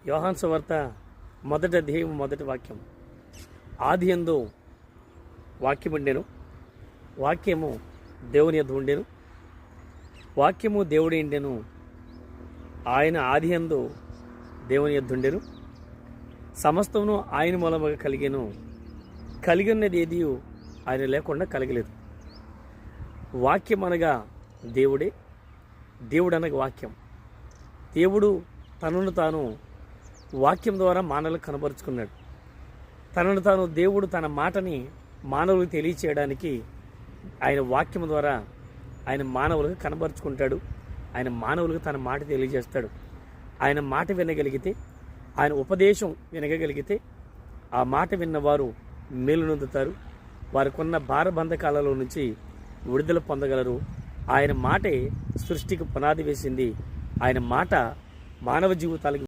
యోహాను సువార్త మొదటి అధ్యాయం మొదటి వాక్యం. ఆదియందు వాక్యం ఉండెను, వాక్యము దేవుని యొద్ద ఉండెను, వాక్యము దేవుడి ఉండెను, ఆయన ఆదియందు దేవుని యొద్ద ఉండెను, సమస్తమును ఆయన మూలముగా కలిగెను, కలిగి ఉన్నది ఏది ఆయన లేకుండా కలగలేదు. వాక్యం అనగా దేవుడే, దేవుడు అనగా వాక్యం. దేవుడు తనను తాను వాక్యం ద్వారా మానవులకు కనబరుచుకున్నాడు. తనను తాను దేవుడు తన మాటని మానవులకు తెలియచేయడానికి ఆయన వాక్యం ద్వారా ఆయన మానవులకు కనబరుచుకుంటాడు. ఆయన మానవులకు తన మాట తెలియజేస్తాడు. ఆయన మాట వినగలిగితే, ఆయన ఉపదేశం వినగలిగితే ఆ మాట విన్నవారు మేలు నొందుతారు. వారికి ఉన్న భారబంధకాలలో నుంచి విడుదల పొందగలరు. ఆయన మాటే సృష్టికి పునాది వేసింది. ఆయన మాట మానవ జీవితాలకు